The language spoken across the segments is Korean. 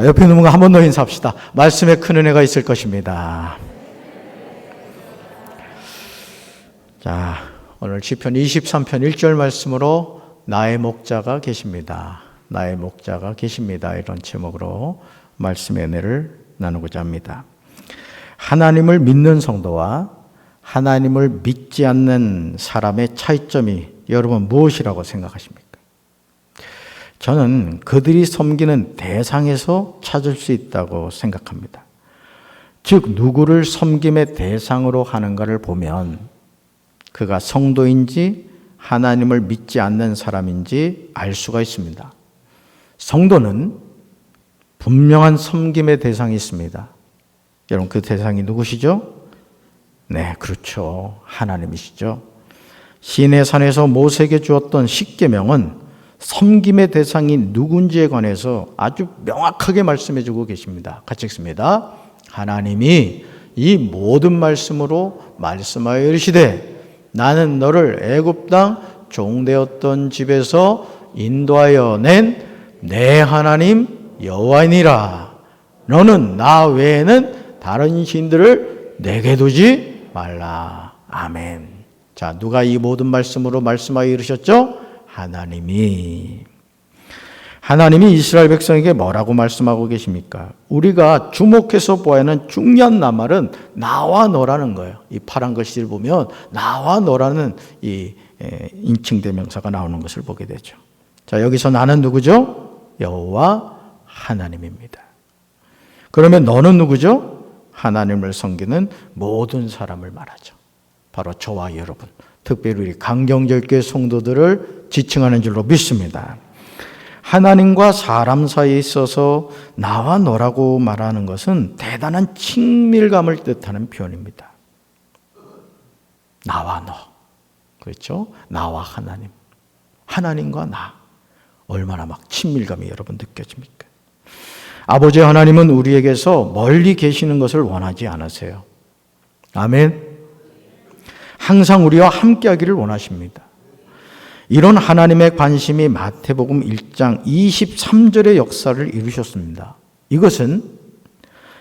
자, 옆에 있는 분과 한 번 더 인사합시다. 말씀에 큰 은혜가 있을 것입니다. 자, 오늘 시편 23편 1절 말씀으로 나의 목자가 계십니다. 나의 목자가 계십니다. 이런 제목으로 말씀의 은혜를 나누고자 합니다. 하나님을 믿는 성도와 하나님을 믿지 않는 사람의 차이점이 여러분 무엇이라고 생각하십니까? 저는 그들이 섬기는 대상에서 찾을 수 있다고 생각합니다. 즉 누구를 섬김의 대상으로 하는가를 보면 그가 성도인지 하나님을 믿지 않는 사람인지 알 수가 있습니다. 성도는 분명한 섬김의 대상이 있습니다. 여러분 그 대상이 누구시죠? 네, 그렇죠. 하나님이시죠. 시내산에서 모세에게 주었던 십계명은 섬김의 대상이 누군지에 관해서 아주 명확하게 말씀해 주고 계십니다. 같이 읽습니다. 하나님이 이 모든 말씀으로 말씀하여 이르시되 나는 너를 애굽 땅 종되었던 집에서 인도하여 낸 내 하나님 여호와이니라. 너는 나 외에는 다른 신들을 내게 두지 말라. 아멘. 자, 누가 이 모든 말씀으로 말씀하여 이르셨죠? 하나님이 이스라엘 백성에게 뭐라고 말씀하고 계십니까? 우리가 주목해서 보아야 하는 중요한 낱말은 나와 너라는 거예요. 이 파란 글씨를 보면 나와 너라는 이 인칭대명사가 나오는 것을 보게 되죠. 자, 여기서 나는 누구죠? 여호와 하나님입니다. 그러면 너는 누구죠? 하나님을 섬기는 모든 사람을 말하죠. 바로 저와 여러분, 특별히 우리 강경절교회 성도들을 지칭하는 줄로 믿습니다. 하나님과 사람 사이에 있어서 나와 너라고 말하는 것은 대단한 친밀감을 뜻하는 표현입니다. 나와 너. 그렇죠? 나와 하나님. 하나님과 나. 얼마나 막 친밀감이 여러분 느껴집니까? 아버지 하나님은 우리에게서 멀리 계시는 것을 원하지 않으세요. 아멘. 항상 우리와 함께 하기를 원하십니다. 이런 하나님의 관심이 마태복음 1장 23절의 역사를 이루셨습니다. 이것은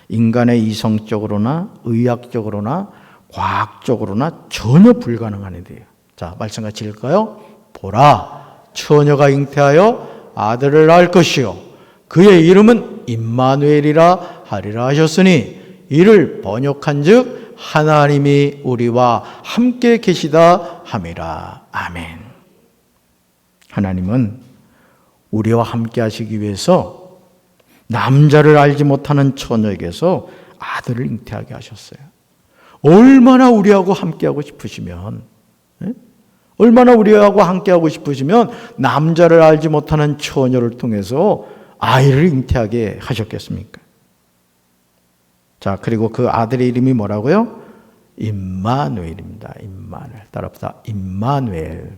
인간의 이성적으로나 의학적으로나 과학적으로나 전혀 불가능한 일이에요. 자, 말씀 같이 읽을까요? 보라, 처녀가 잉태하여 아들을 낳을 것이요 그의 이름은 임마누엘이라 하리라 하셨으니 이를 번역한즉 하나님이 우리와 함께 계시다 함이라. 아멘. 하나님은 우리와 함께 하시기 위해서 남자를 알지 못하는 처녀에게서 아들을 잉태하게 하셨어요. 얼마나 우리하고 함께하고 싶으시면, 얼마나 우리하고 함께하고 싶으시면 남자를 알지 못하는 처녀를 통해서 아이를 잉태하게 하셨겠습니까? 자, 그리고 그 아들의 이름이 뭐라고요? 임마누엘입니다. 임마누엘. 따라합시다. 임마누엘.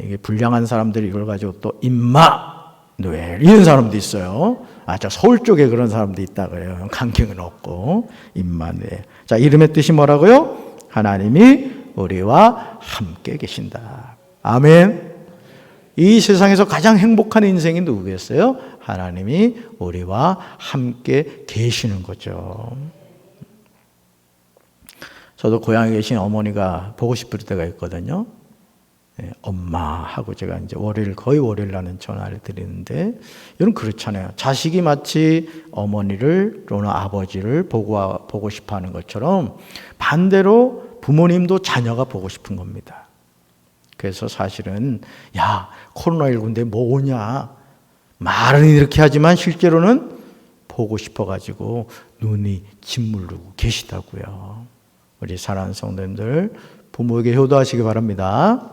이게 불량한 사람들이 이걸 가지고 또 임마누엘 이런 사람도 있어요. 저 서울 쪽에 그런 사람도 있다 그래요. 강경은 없고. 임마누엘. 자, 이름의 뜻이 뭐라고요? 하나님이 우리와 함께 계신다. 아멘. 이 세상에서 가장 행복한 인생이 누구겠어요? 하나님이 우리와 함께 계시는 거죠. 저도 고향에 계신 어머니가 보고 싶을 때가 있거든요. 엄마 하고 제가 이제 거의 월요일 날은 전화를 드리는데, 여러분 그렇잖아요. 자식이 마치 어머니를 또는 아버지를 보고 싶어 하는 것처럼 반대로 부모님도 자녀가 보고 싶은 겁니다. 그래서 사실은 야, 코로나19인데 뭐 오냐, 말은 이렇게 하지만 실제로는 보고 싶어가지고 눈이 짓무르고 계시다고요. 우리 사랑하는 성도님들, 부모에게 효도하시기 바랍니다.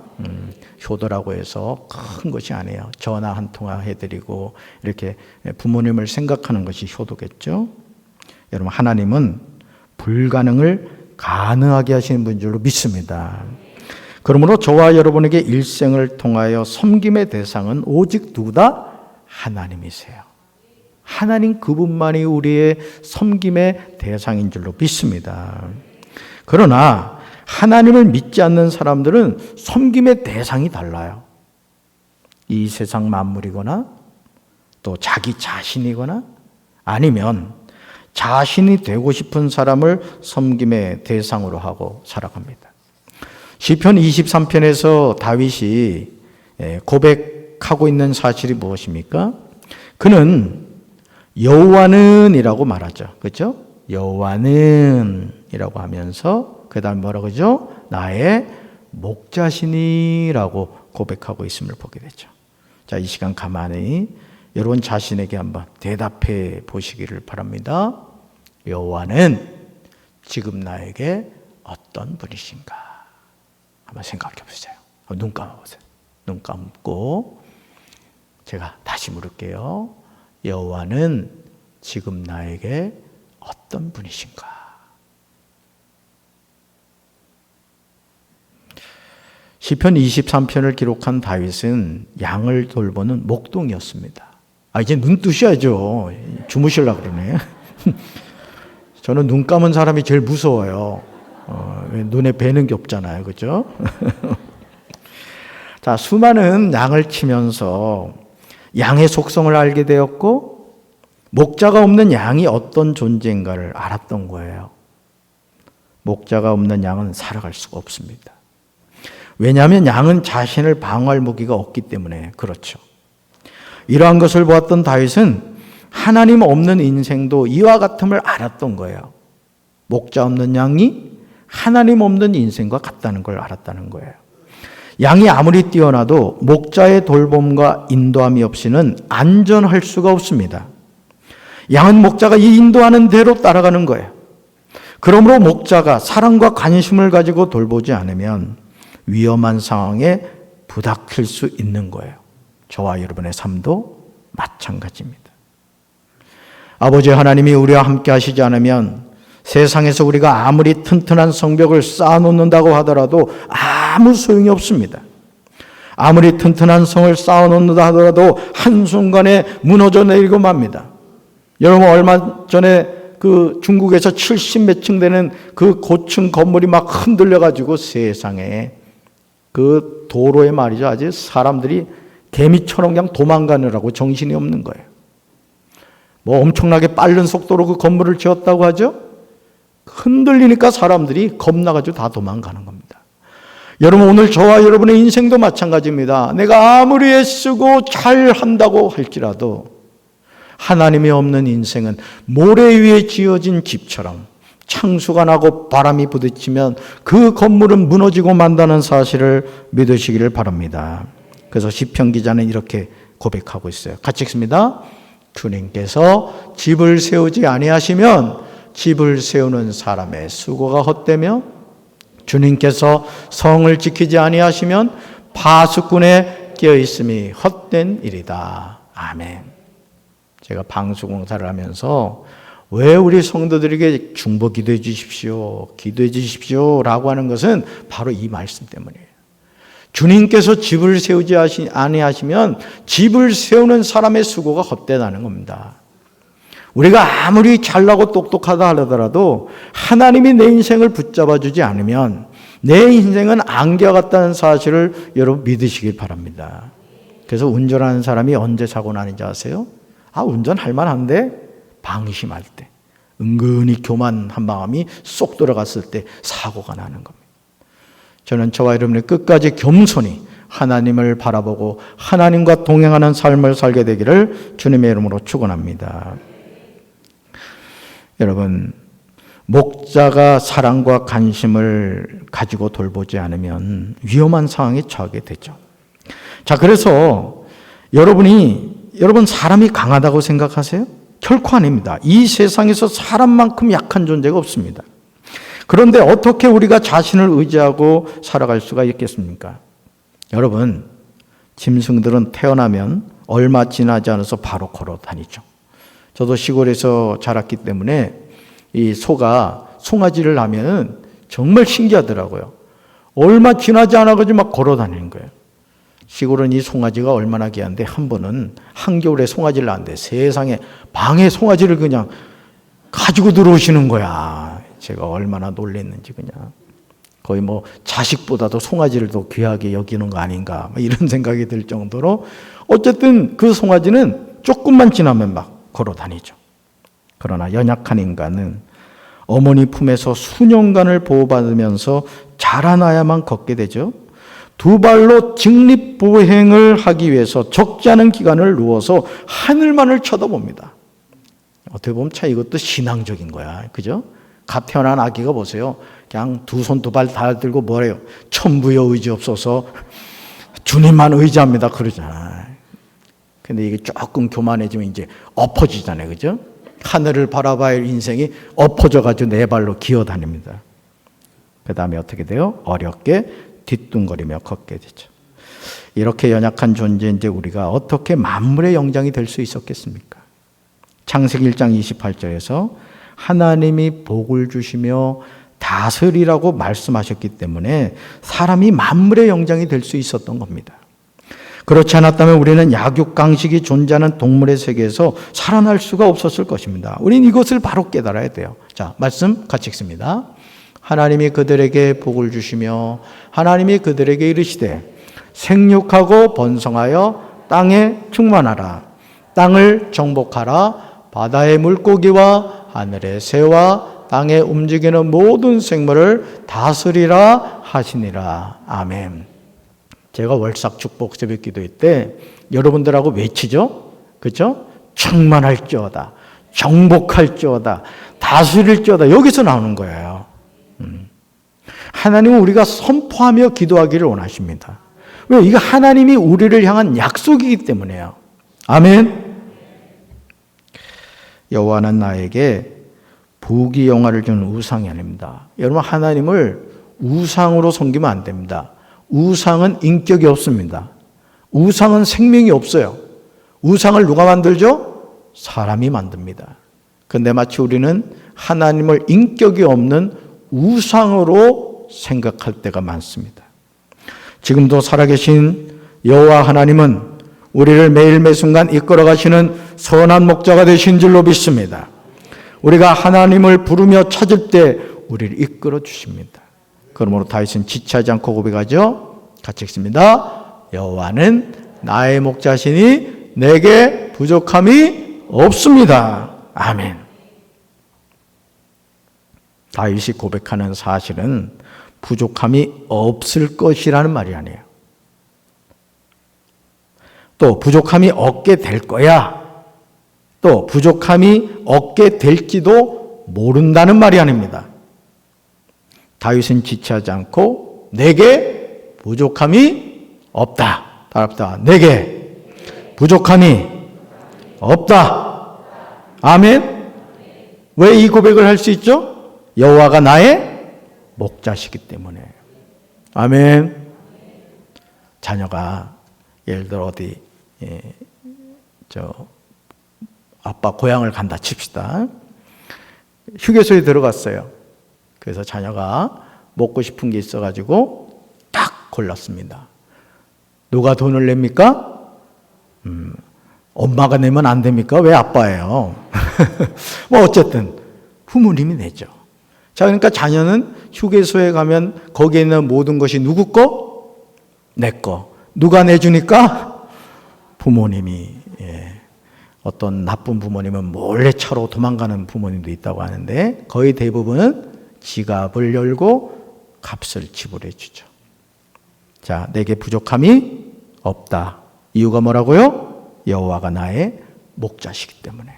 효도라고 해서 큰 것이 아니에요. 전화 한 통화 해드리고 이렇게 부모님을 생각하는 것이 효도겠죠. 여러분, 하나님은 불가능을 가능하게 하시는 분인 줄로 믿습니다. 그러므로 저와 여러분에게 일생을 통하여 섬김의 대상은 오직 누구다? 하나님이세요. 하나님 그분만이 우리의 섬김의 대상인 줄로 믿습니다. 그러나 하나님을 믿지 않는 사람들은 섬김의 대상이 달라요. 이 세상 만물이거나 또 자기 자신이거나 아니면 자신이 되고 싶은 사람을 섬김의 대상으로 하고 살아갑니다. 시편 23편에서 다윗이 고백하고 있는 사실이 무엇입니까? 그는 여호와는 이라고 말하죠. 그렇죠? 여호와는 이라고 하면서 그 다음 뭐라고 하죠? 나의 목자시니라고 고백하고 있음을 보게 되죠. 자, 이 시간 가만히 여러분 자신에게 한번 대답해 보시기를 바랍니다. 여호와는 지금 나에게 어떤 분이신가? 한번 생각해 보세요. 눈 감아보세요. 눈 감고 제가 다시 물을게요. 여호와는 지금 나에게 어떤 분이신가? 시편 23편을 기록한 다윗은 양을 돌보는 목동이었습니다. 이제 눈 뜨셔야죠. 주무시려고 그러네. 저는 눈 감은 사람이 제일 무서워요. 눈에 뵈는 게 없잖아요. 그죠? 자, 수많은 양을 치면서 양의 속성을 알게 되었고, 목자가 없는 양이 어떤 존재인가를 알았던 거예요. 목자가 없는 양은 살아갈 수가 없습니다. 왜냐하면 양은 자신을 방어할 무기가 없기 때문에 그렇죠. 이러한 것을 보았던 다윗은 하나님 없는 인생도 이와 같음을 알았던 거예요. 목자 없는 양이 하나님 없는 인생과 같다는 걸 알았다는 거예요. 양이 아무리 뛰어나도 목자의 돌봄과 인도함이 없이는 안전할 수가 없습니다. 양은 목자가 이 인도하는 대로 따라가는 거예요. 그러므로 목자가 사랑과 관심을 가지고 돌보지 않으면 위험한 상황에 부닥칠 수 있는 거예요. 저와 여러분의 삶도 마찬가지입니다. 아버지 하나님이 우리와 함께 하시지 않으면 세상에서 우리가 아무리 튼튼한 성벽을 쌓아놓는다고 하더라도 아무 소용이 없습니다. 아무리 튼튼한 성을 쌓아놓는다 하더라도 한순간에 무너져 내리고 맙니다. 여러분 얼마 전에 그 중국에서 70몇 층 되는 그 고층 건물이 막 흔들려가지고 세상에 그 도로에 말이죠. 아주 사람들이 개미처럼 그냥 도망가느라고 정신이 없는 거예요. 뭐 엄청나게 빠른 속도로 그 건물을 지었다고 하죠. 흔들리니까 사람들이 겁나가지고 다 도망가는 겁니다. 여러분 오늘 저와 여러분의 인생도 마찬가지입니다. 내가 아무리 애쓰고 잘한다고 할지라도 하나님이 없는 인생은 모래 위에 지어진 집처럼 창수가 나고 바람이 부딪히면 그 건물은 무너지고 만다는 사실을 믿으시기를 바랍니다. 그래서 시편 기자는 이렇게 고백하고 있어요. 같이 읽습니다. 주님께서 집을 세우지 아니하시면 집을 세우는 사람의 수고가 헛되며 주님께서 성을 지키지 아니하시면 파수꾼의 깨어있음이 헛된 일이다. 아멘. 제가 방수공사를 하면서 왜 우리 성도들에게 중보 기도해 주십시오, 기도해 주십시오 라고 하는 것은 바로 이 말씀 때문이에요. 주님께서 집을 세우지 아니하시면 집을 세우는 사람의 수고가 헛되다는 겁니다. 우리가 아무리 잘나고 똑똑하다 하더라도 하나님이 내 인생을 붙잡아 주지 않으면 내 인생은 안개와 같다는 사실을 여러분 믿으시길 바랍니다. 그래서 운전하는 사람이 언제 사고 나는지 아세요? 운전할 만한데 방심할 때, 은근히 교만한 마음이 쏙 들어갔을 때 사고가 나는 겁니다. 저는 저와 여러분이 끝까지 겸손히 하나님을 바라보고 하나님과 동행하는 삶을 살게 되기를 주님의 이름으로 축원합니다. 여러분, 목자가 사랑과 관심을 가지고 돌보지 않으면 위험한 상황에 처하게 되죠. 자, 그래서 여러분 사람이 강하다고 생각하세요? 결코 아닙니다. 이 세상에서 사람만큼 약한 존재가 없습니다. 그런데 어떻게 우리가 자신을 의지하고 살아갈 수가 있겠습니까? 여러분, 짐승들은 태어나면 얼마 지나지 않아서 바로 걸어 다니죠. 저도 시골에서 자랐기 때문에 이 소가 송아지를 하면 정말 신기하더라고요. 얼마 지나지 않아가지고 막 걸어 다니는 거예요. 시골은 이 송아지가 얼마나 귀한데 한 번은 한겨울에 송아지를 낳는데 세상에 방에 송아지를 그냥 가지고 들어오시는 거야. 제가 얼마나 놀랐는지 그냥 거의 뭐 자식보다도 송아지를 더 귀하게 여기는 거 아닌가 이런 생각이 들 정도로 어쨌든 그 송아지는 조금만 지나면 막 걸어 다니죠. 그러나 연약한 인간은 어머니 품에서 수년간을 보호받으면서 자라나야만 걷게 되죠. 두 발로 직립보행을 하기 위해서 적지 않은 기간을 누워서 하늘만을 쳐다봅니다. 어떻게 보면 참 이것도 신앙적인 거야. 그죠? 갓 태어난 아기가 보세요. 그냥 두 손 두 발 다 들고 뭐래요? 천부여 의지없어서 주님만 의지합니다. 그러잖아. 근데 이게 조금 교만해지면 이제 엎어지잖아요. 그죠? 하늘을 바라봐야 할 인생이 엎어져가지고 네 발로 기어다닙니다. 그 다음에 어떻게 돼요? 어렵게 뒤뚱거리며 걷게 되죠. 이렇게 연약한 존재인데 우리가 어떻게 만물의 영장이 될 수 있었겠습니까? 창세기 1장 28절에서 하나님이 복을 주시며 다스리라고 말씀하셨기 때문에 사람이 만물의 영장이 될 수 있었던 겁니다. 그렇지 않았다면 우리는 약육강식이 존재하는 동물의 세계에서 살아날 수가 없었을 것입니다. 우리는 이것을 바로 깨달아야 돼요. 자, 말씀 같이 읽습니다. 하나님이 그들에게 복을 주시며 하나님이 그들에게 이르시되 생육하고 번성하여 땅에 충만하라. 땅을 정복하라. 바다의 물고기와 하늘의 새와 땅에 움직이는 모든 생물을 다스리라 하시니라. 아멘. 제가 월삭 축복 새벽 기도회 때 여러분들하고 외치죠? 그렇죠? 충만할지어다. 정복할지어다. 다스릴지어다. 여기서 나오는 거예요. 하나님은 우리가 선포하며 기도하기를 원하십니다. 왜? 이거 하나님이 우리를 향한 약속이기 때문에요. 아멘. 여호와는 나에게 부귀영화를 주는 우상이 아닙니다. 여러분, 하나님을 우상으로 섬기면 안 됩니다. 우상은 인격이 없습니다. 우상은 생명이 없어요. 우상을 누가 만들죠? 사람이 만듭니다. 그런데 마치 우리는 하나님을 인격이 없는 우상으로 생각할 때가 많습니다. 지금도 살아계신 여호와 하나님은 우리를 매일 매순간 이끌어 가시는 선한 목자가 되신 줄로 믿습니다. 우리가 하나님을 부르며 찾을 때 우리를 이끌어 주십니다. 그러므로 다윗은 지체하지 않고 고백하죠. 같이 읽습니다. 여호와는 나의 목자시니 내게 부족함이 없습니다. 아멘. 다윗이 고백하는 사실은 부족함이 없을 것이라는 말이 아니에요. 또 부족함이 없게 될 거야. 또 부족함이 없게 될지도 모른다는 말이 아닙니다. 다윗은 지체하지 않고 내게 부족함이 없다. 따라합시다. 내게 부족함이 없다. 아멘. 왜 이 고백을 할 수 있죠? 여호와가 나의 목자시기 때문에. 아멘. 자녀가 예를 들어 어디 아빠 고향을 간다 칩시다. 휴게소에 들어갔어요. 그래서 자녀가 먹고 싶은 게 있어가지고 딱 골랐습니다. 누가 돈을 냅니까? 엄마가 내면 안 됩니까? 왜 아빠예요? 뭐 어쨌든 부모님이 내죠. 자, 그러니까 자녀는 휴게소에 가면 거기에 있는 모든 것이 누구 거? 내 거. 누가 내주니까? 부모님이. 어떤 나쁜 부모님은 몰래 차로 도망가는 부모님도 있다고 하는데 거의 대부분은 지갑을 열고 값을 지불해 주죠. 자, 내게 부족함이 없다. 이유가 뭐라고요? 여호와가 나의 목자시기 때문에.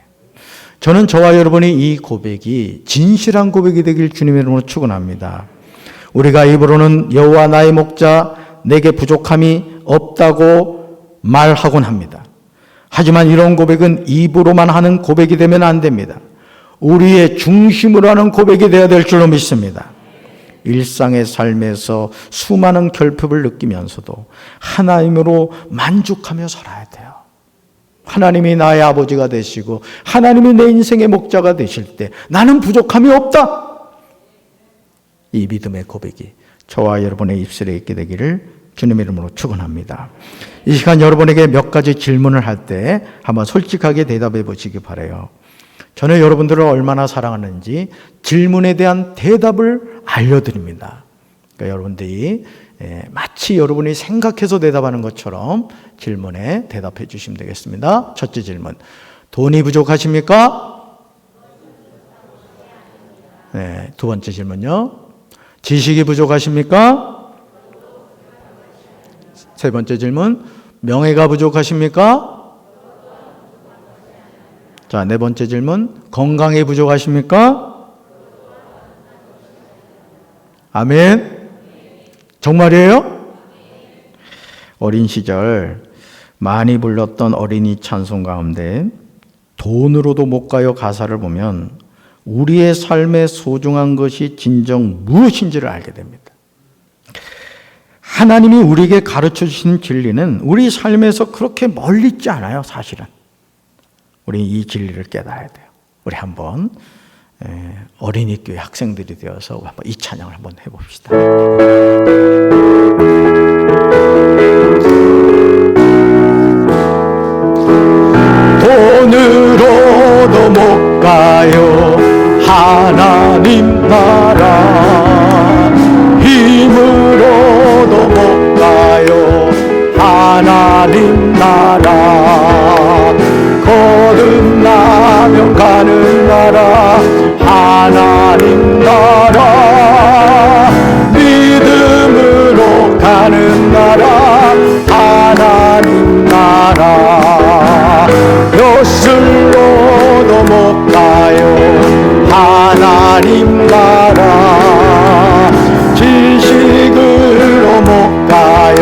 저는 저와 여러분이 이 고백이 진실한 고백이 되길 주님의 이름으로 축원합니다. 우리가 입으로는 여호와 나의 목자, 내게 부족함이 없다고 말하곤 합니다. 하지만 이런 고백은 입으로만 하는 고백이 되면 안 됩니다. 우리의 중심으로 하는 고백이 되어야 될 줄로 믿습니다. 일상의 삶에서 수많은 결핍을 느끼면서도 하나님으로 만족하며 살아야 돼요. 하나님이 나의 아버지가 되시고 하나님이 내 인생의 목자가 되실 때 나는 부족함이 없다. 이 믿음의 고백이 저와 여러분의 입술에 있게 되기를 주님의 이름으로 축원합니다. 이 시간 여러분에게 몇 가지 질문을 할 때 한번 솔직하게 대답해 보시기 바라요. 저는 여러분들을 얼마나 사랑하는지 질문에 대한 대답을 알려드립니다. 그러니까 여러분들이 마치 여러분이 생각해서 대답하는 것처럼 질문에 대답해 주시면 되겠습니다. 첫째 질문. 돈이 부족하십니까? 네, 두 번째 질문요. 지식이 부족하십니까? 세 번째 질문. 명예가 부족하십니까? 자, 네 번째 질문. 건강이 부족하십니까? 아멘. 정말이에요? 어린 시절 많이 불렀던 어린이 찬송 가운데 돈으로도 못 가요 가사를 보면 우리의 삶에 소중한 것이 진정 무엇인지를 알게 됩니다. 하나님이 우리에게 가르쳐 주신 진리는 우리 삶에서 그렇게 멀리 있지 않아요, 사실은. 우리 이 진리를 깨달아야 돼요. 우리 한번 어린이 교회 학생들이 되어서 한번 이 찬양을 한번 해봅시다. 돈으로도 못 가요 하나님 나라, 힘으로도 못 가요 하나님 나라, 거듭나면 가는 나라 하나님 나라, 믿음으로 가는 나라 하나님 나라, 벼슬로도 못 가요 하나님 나라, 지식으로 못 가요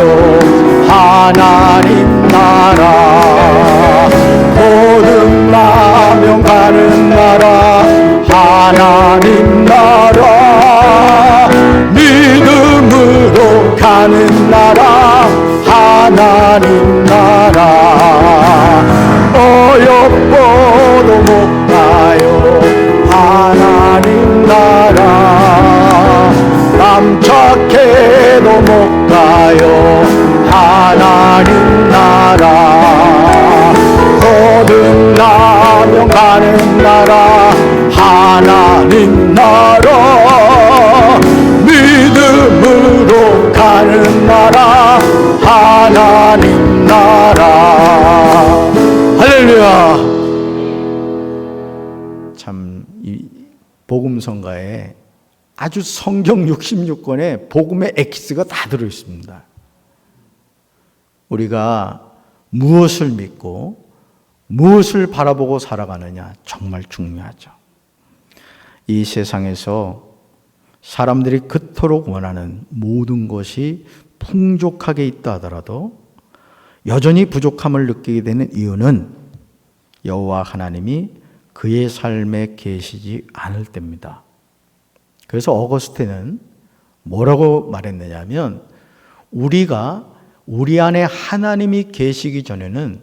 하나님 나라, 거듭나면 가는 나라 하나님 나라, 믿음으로 가는 나라 하나님 나라, 어여뻐도 못 가요 하나님 나라, 남착해도 못 가요 하나님 나라, 거듭나면 가는 나라 하나님 나라, 믿음으로 가는 나라 하나님 나라. 할렐루야. 참 이 복음성가에 아주 성경 66권에 복음의 엑기스가 다 들어있습니다. 우리가 무엇을 믿고 무엇을 바라보고 살아가느냐 정말 중요하죠. 이 세상에서 사람들이 그토록 원하는 모든 것이 풍족하게 있다 하더라도 여전히 부족함을 느끼게 되는 이유는 여호와 하나님이 그의 삶에 계시지 않을 때입니다. 그래서 어거스틴은 뭐라고 말했느냐면 우리가 우리 안에 하나님이 계시기 전에는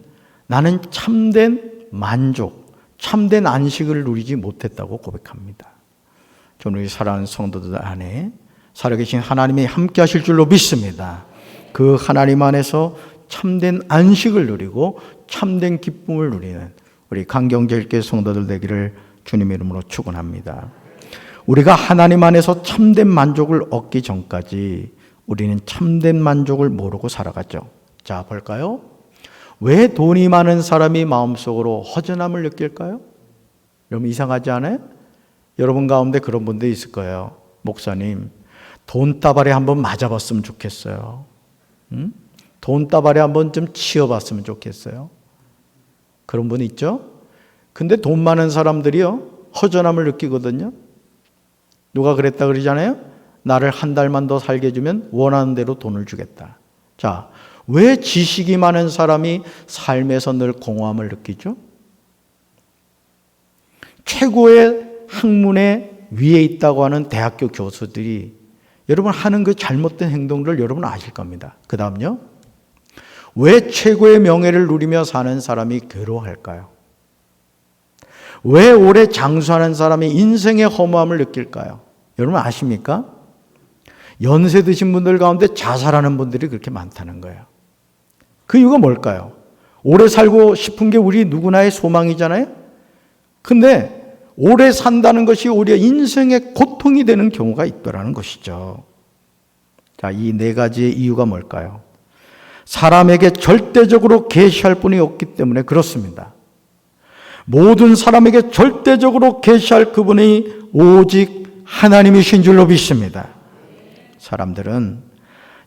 나는 참된 만족, 참된 안식을 누리지 못했다고 고백합니다. 저는 우리 사랑하는 성도들 안에 살아계신 하나님이 함께 하실 줄로 믿습니다. 그 하나님 안에서 참된 안식을 누리고 참된 기쁨을 누리는 우리 강경제일교회 성도들 되기를 주님의 이름으로 축원합니다. 우리가 하나님 안에서 참된 만족을 얻기 전까지 우리는 참된 만족을 모르고 살아가죠. 자, 볼까요? 왜 돈이 많은 사람이 마음속으로 허전함을 느낄까요? 여러분 이상하지 않아요? 여러분 가운데 그런 분도 있을 거예요. 목사님, 돈다발에 한번 맞아봤으면 좋겠어요. 돈다발에 한번 좀 치여봤으면 좋겠어요. 그런 분 있죠? 근데 돈 많은 사람들이요, 허전함을 느끼거든요. 누가 그랬다 그러잖아요? 나를 한 달만 더 살게 해주면 원하는 대로 돈을 주겠다. 자, 왜 지식이 많은 사람이 삶에서 늘 공허함을 느끼죠? 최고의 학문의 위에 있다고 하는 대학교 교수들이 여러분 하는 그 잘못된 행동들 여러분 아실 겁니다. 그 다음요. 왜 최고의 명예를 누리며 사는 사람이 괴로워할까요? 왜 오래 장수하는 사람이 인생의 허무함을 느낄까요? 여러분 아십니까? 연세 드신 분들 가운데 자살하는 분들이 그렇게 많다는 거예요. 그 이유가 뭘까요? 오래 살고 싶은 게 우리 누구나의 소망이잖아요. 근데 오래 산다는 것이 오히려 인생의 고통이 되는 경우가 있더라는 것이죠. 자, 이 네 가지의 이유가 뭘까요? 사람에게 절대적으로 계시할 분이 없기 때문에 그렇습니다. 모든 사람에게 절대적으로 계시할 그분이 오직 하나님이신 줄로 믿습니다. 사람들은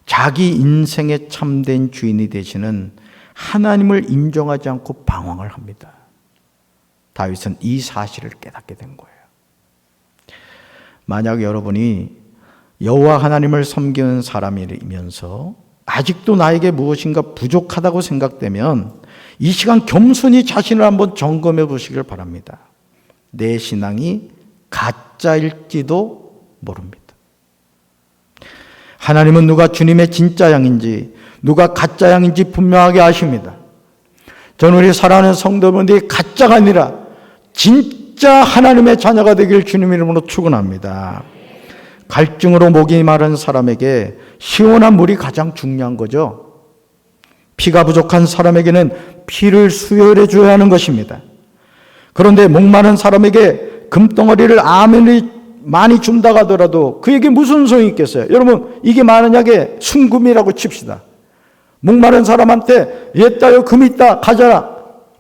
자기 인생의 참된 주인이 되시는 하나님을 인정하지 않고 방황을 합니다. 다윗은 이 사실을 깨닫게 된 거예요. 만약 여러분이 여호와 하나님을 섬기는 사람이면서 아직도 나에게 무엇인가 부족하다고 생각되면 이 시간 겸손히 자신을 한번 점검해 보시길 바랍니다. 내 신앙이 가짜일지도 모릅니다. 하나님은 누가 주님의 진짜 양인지 누가 가짜 양인지 분명하게 아십니다. 저는 우리 사랑하는 성도분들이 가짜가 아니라 진짜 하나님의 자녀가 되길 주님 이름으로 축원합니다. 갈증으로 목이 마른 사람에게 시원한 물이 가장 중요한 거죠. 피가 부족한 사람에게는 피를 수혈해 줘야 하는 것입니다. 그런데 목마른 사람에게 금덩어리를 아무리 많이 준다고 하더라도 그에게 무슨 소용이 있겠어요? 여러분, 이게 만약에 순금이라고 칩시다. 목마른 사람한테 얘따요 금 있다 가져라.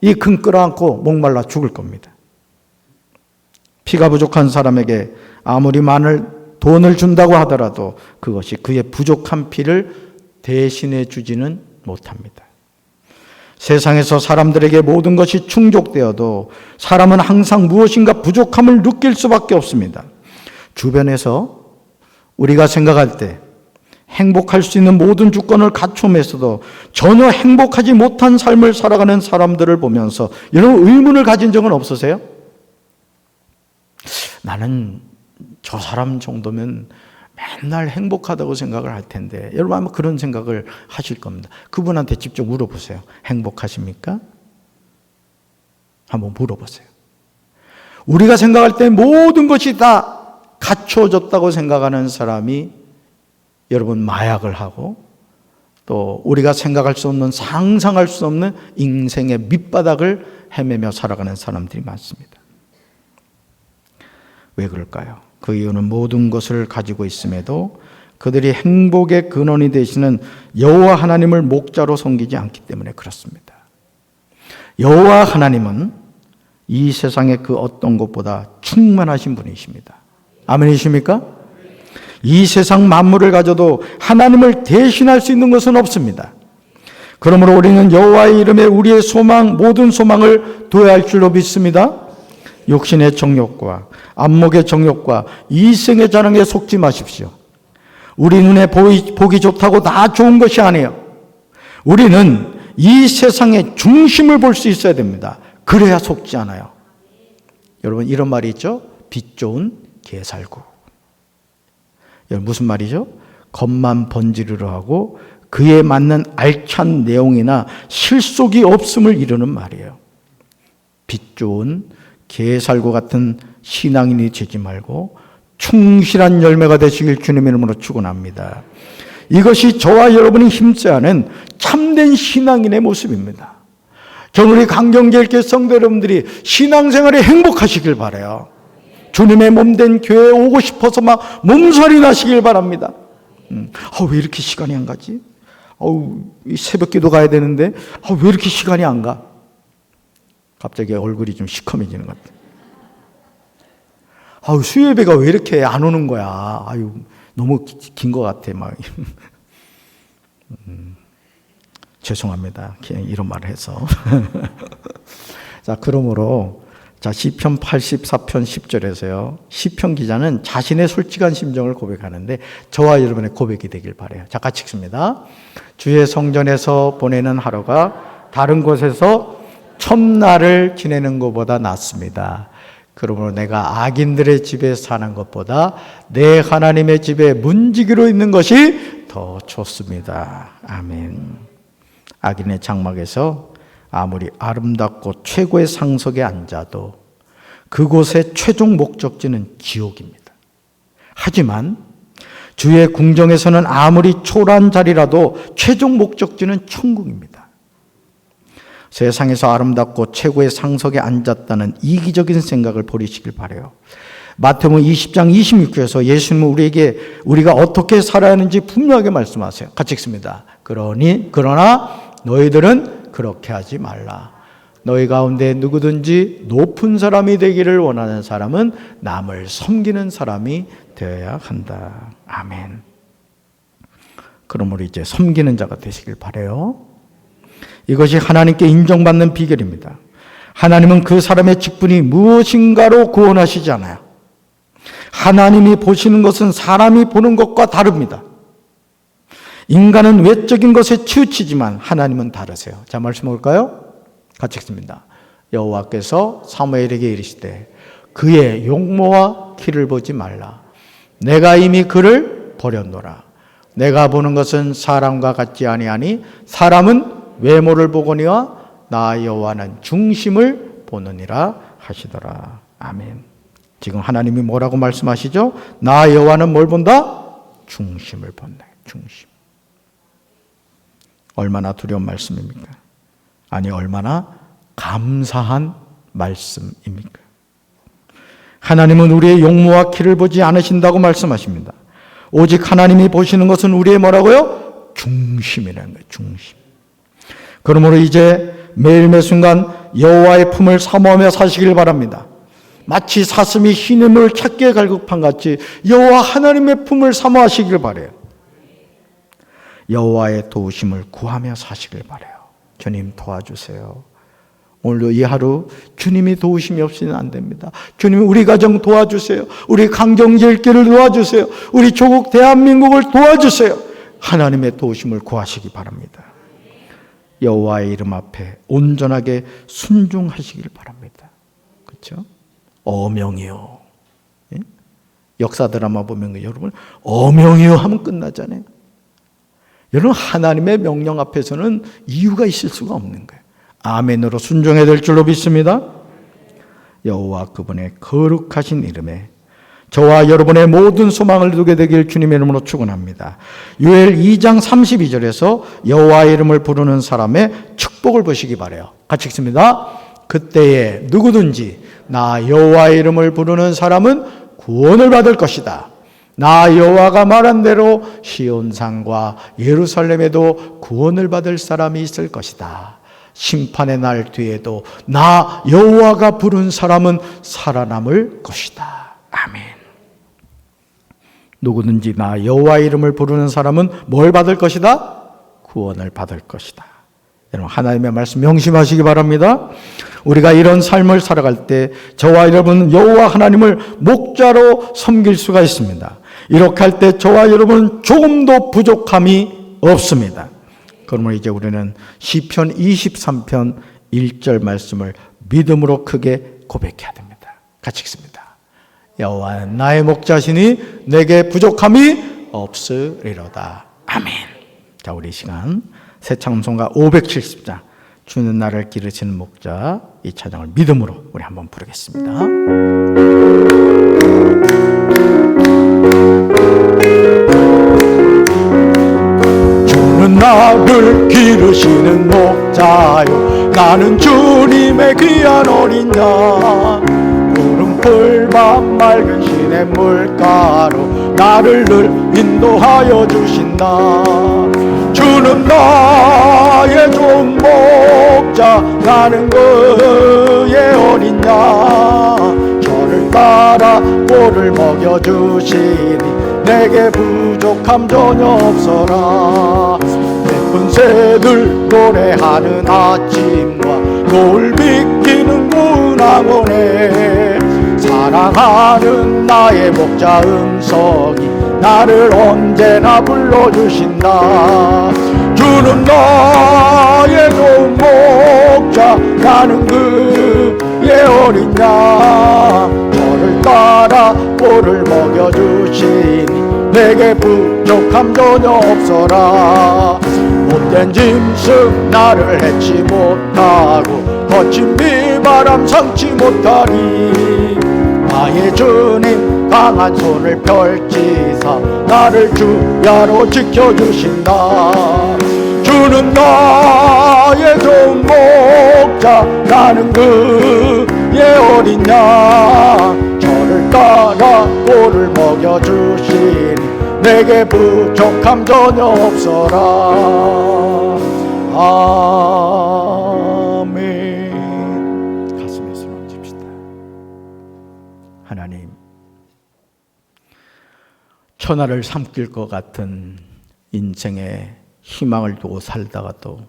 이 금 끌어안고 목말라 죽을 겁니다. 피가 부족한 사람에게 아무리 많은 돈을 준다고 하더라도 그것이 그의 부족한 피를 대신해 주지는 못합니다. 세상에서 사람들에게 모든 것이 충족되어도 사람은 항상 무엇인가 부족함을 느낄 수밖에 없습니다. 주변에서 우리가 생각할 때 행복할 수 있는 모든 조건을 갖추면서도 전혀 행복하지 못한 삶을 살아가는 사람들을 보면서 여러분 의문을 가진 적은 없으세요? 나는 저 사람 정도면 맨날 행복하다고 생각을 할 텐데 여러분 아마 그런 생각을 하실 겁니다. 그분한테 직접 물어보세요. 행복하십니까? 한번 물어보세요. 우리가 생각할 때 모든 것이 다 갖춰졌다고 생각하는 사람이 여러분 마약을 하고 또 우리가 생각할 수 없는 상상할 수 없는 인생의 밑바닥을 헤매며 살아가는 사람들이 많습니다. 왜 그럴까요? 그 이유는 모든 것을 가지고 있음에도 그들이 행복의 근원이 되시는 여호와 하나님을 목자로 섬기지 않기 때문에 그렇습니다. 여호와 하나님은 이 세상의 그 어떤 것보다 충만하신 분이십니다. 아멘이십니까? 이 세상 만물을 가져도 하나님을 대신할 수 있는 것은 없습니다. 그러므로 우리는 여호와의 이름에 우리의 소망, 모든 소망을 둬야 할 줄로 믿습니다. 육신의 정욕과 안목의 정욕과 이생의 자랑에 속지 마십시오. 우리 눈에 보기 좋다고 다 좋은 것이 아니에요. 우리는 이 세상의 중심을 볼 수 있어야 됩니다. 그래야 속지 않아요. 여러분 이런 말이 있죠? 빛 좋은 개 살구. 여러분 무슨 말이죠? 겉만 번지르르 하고 그에 맞는 알찬 내용이나 실속이 없음을 이루는 말이에요. 빛 좋은 개 살구 같은 신앙인이 되지 말고 충실한 열매가 되시길 주님의 이름으로 축원합니다. 이것이 저와 여러분이 힘써야 하는 참된 신앙인의 모습입니다. 저는 우리 강경제일교회 성도 여러분들이 신앙생활에 행복하시길 바라요. 주님의 몸된 교회에 오고 싶어서 막 몸살이 나시길 바랍니다. 왜 이렇게 시간이 안 가지? 새벽 기도 가야 되는데 왜 이렇게 시간이 안 가? 갑자기 얼굴이 좀 시커매지는 것 같아. 수요예배가 왜 이렇게 안 오는 거야? 너무 긴 것 같아. 막. 죄송합니다. 그냥 이런 말을 해서. 자, 그러므로 시편 84편 10절에서요. 시편 기자는 자신의 솔직한 심정을 고백하는데 저와 여러분의 고백이 되길 바라요. 자, 같이 읽습니다. 주의 성전에서 보내는 하루가 다른 곳에서 첫날을 지내는 것보다 낫습니다. 그러므로 내가 악인들의 집에 사는 것보다 내 하나님의 집에 문지기로 있는 것이 더 좋습니다. 아멘. 악인의 장막에서 아무리 아름답고 최고의 상석에 앉아도 그곳의 최종 목적지는 지옥입니다. 하지만 주의 궁정에서는 아무리 초라한 자리라도 최종 목적지는 천국입니다. 세상에서 아름답고 최고의 상석에 앉았다는 이기적인 생각을 버리시길 바라요. 마태복음 20장 26절에서 예수님은 우리가 어떻게 살아야 하는지 분명하게 말씀하세요. 같이 읽습니다. 그러나 너희들은 그렇게 하지 말라. 너희 가운데 누구든지 높은 사람이 되기를 원하는 사람은 남을 섬기는 사람이 되어야 한다. 아멘. 그러므로 이제 섬기는 자가 되시길 바라요. 이것이 하나님께 인정받는 비결입니다. 하나님은 그 사람의 직분이 무엇인가로 구원하시지 않아요. 하나님이 보시는 것은 사람이 보는 것과 다릅니다. 인간은 외적인 것에 치우치지만 하나님은 다르세요. 자, 말씀 볼까요? 같이 읽습니다. 여호와께서 사무엘에게 이르시되 그의 용모와 키를 보지 말라. 내가 이미 그를 버렸노라. 내가 보는 것은 사람과 같지 아니하니 사람은 외모를 보거니와 나 여호와는 중심을 보느니라 하시더라. 아멘. 지금 하나님이 뭐라고 말씀하시죠? 나 여호와는 뭘 본다? 중심을 본다. 중심. 얼마나 두려운 말씀입니까? 아니, 얼마나 감사한 말씀입니까? 하나님은 우리의 용모와 키를 보지 않으신다고 말씀하십니다. 오직 하나님이 보시는 것은 우리의 뭐라고요? 중심이라는 거예요. 중심. 그러므로 이제 매일 매 순간 여호와의 품을 사모하며 사시길 바랍니다. 마치 사슴이 흰임을 찾기에 갈급한 같이 여호와 하나님의 품을 사모하시길 바라요. 여호와의 도우심을 구하며 사시길 바라요. 주님 도와주세요. 오늘도 이 하루 주님이 도우심이 없이는 안 됩니다. 주님, 우리 가정 도와주세요. 우리 강정제일교회를 도와주세요. 우리 조국 대한민국을 도와주세요. 하나님의 도우심을 구하시기 바랍니다. 여호와의 이름 앞에 온전하게 순종하시길 바랍니다. 그렇죠? 어명이요. 예? 역사 드라마 보면 여러분 어명이요 하면 끝나잖아요. 여러분, 하나님의 명령 앞에서는 이유가 있을 수가 없는 거예요. 아멘으로 순종해야 될 줄로 믿습니다. 여호와 그분의 거룩하신 이름에 저와 여러분의 모든 소망을 두게 되길 주님의 이름으로 축원합니다. 요엘 2장 32절에서 여호와의 이름을 부르는 사람의 축복을 보시기 바라요. 같이 읽습니다. 그때에 누구든지 나 여호와의 이름을 부르는 사람은 구원을 받을 것이다. 나 여호와가 말한 대로 시온산과 예루살렘에도 구원을 받을 사람이 있을 것이다. 심판의 날 뒤에도 나 여호와가 부른 사람은 살아남을 것이다. 아멘. 누구든지 나 여호와의 이름을 부르는 사람은 뭘 받을 것이다? 구원을 받을 것이다. 여러분, 하나님의 말씀 명심하시기 바랍니다. 우리가 이런 삶을 살아갈 때 저와 여러분 여호와 하나님을 목자로 섬길 수가 있습니다. 이렇게 할 때 저와 여러분은 조금도 부족함이 없습니다. 그러면 이제 우리는 시편 23편 1절 말씀을 믿음으로 크게 고백해야 됩니다. 같이 읽습니다. 여호와는 나의 목자시니 내게 부족함이 없으리로다. 아멘. 자, 우리 시간 새 찬송가 570장 주는 나를 기르시는 목자, 이 찬양을 믿음으로 우리 한번 부르겠습니다. 주는 나를 기르시는 목자요, 나는 주님의 귀한 어린 양. 푸른 풀밭 맑은 시냇 물가로 나를 늘 인도하여 주신다. 주는 나의 좋은 목자, 나는 그의 어린 양. 저를 따라 꼴을 먹여주시니 내게 부족함 전혀 없어라. 예쁜 새들 노래하는 아침과 노을 비키는 문화원에 사랑하는 나의 목자 음성이 나를 언제나 불러주신다. 주는 나의 좋은 목자, 나는 그의 어린 양. 저를 따라 꼴을 먹여주시니 내게 부족함 전혀 없어라. 못된 짐승 나를 해치 못하고 거친 비바람 상치 못하리. 나의 주님 강한 손을 펼치사 나를 주야로 지켜주신다. 주는 나의 좋은 목자, 나는 그의 어린 양. 저를 따라 꼴을 먹여주시니 내게 부족함 전혀 없어라. 아멘. 가슴에 손 얹읍시다. 하나님, 천하를 삼킬 것 같은 인생에 희망을 두고 살다가도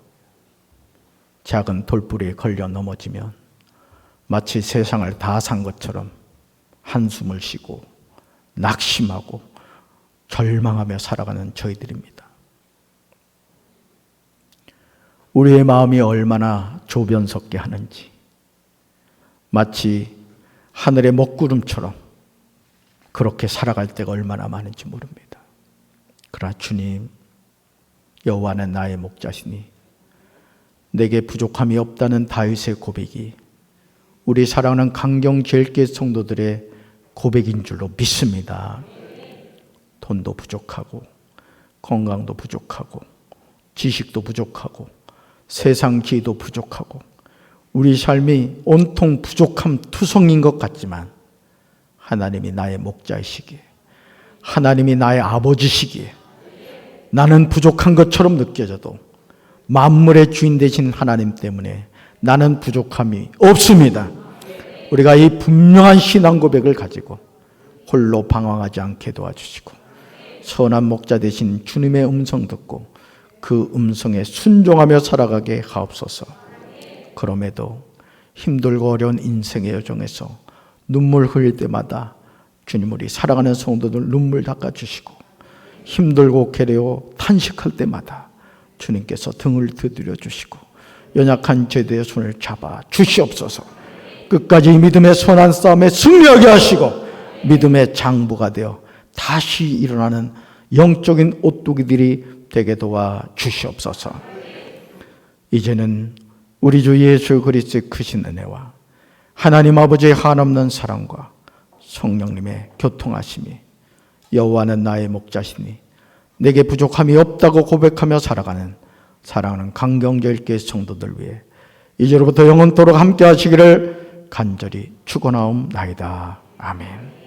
작은 돌부리에 걸려 넘어지면 마치 세상을 다 산 것처럼 한숨을 쉬고 낙심하고 절망하며 살아가는 저희들입니다. 우리의 마음이 얼마나 조변석게 하는지, 마치 하늘의 먹구름처럼 그렇게 살아갈 때가 얼마나 많은지 모릅니다. 그러나 주님, 여호와는 나의 목자시니 내게 부족함이 없다는 다윗의 고백이 우리 사랑하는 강경제일교회 성도들의 고백인 줄로 믿습니다. 돈도 부족하고 건강도 부족하고 지식도 부족하고 세상 지혜도 부족하고 우리 삶이 온통 부족함 투성인 것 같지만 하나님이 나의 목자이시기에, 하나님이 나의 아버지시기에 나는 부족한 것처럼 느껴져도 만물의 주인 되신 하나님 때문에 나는 부족함이 없습니다. 우리가 이 분명한 신앙 고백을 가지고 홀로 방황하지 않게 도와주시고 선한 목자 되신 주님의 음성 듣고 그 음성에 순종하며 살아가게 하옵소서. 그럼에도 힘들고 어려운 인생의 여정에서 눈물 흘릴 때마다 주님, 우리 살아가는 성도들 눈물 닦아주시고 힘들고 괴로워 탄식할 때마다 주님께서 등을 두드려 주시고 연약한 저희들의 손을 잡아 주시옵소서. 끝까지 믿음의 선한 싸움에 승리하게 하시고 믿음의 장부가 되어 다시 일어나는 영적인 오뚜기들이 되게 도와 주시옵소서. 이제는 우리 주 예수 그리스도의 크신 은혜와 하나님 아버지의 한없는 사랑과 성령님의 교통하심이, 여호와는 나의 목자시니 내게 부족함이 없다고 고백하며 살아가는 사랑하는 강경제일교회 성도들 위해 이제로부터 영원토록 함께 하시기를 간절히 축원하옵나이다. 아멘.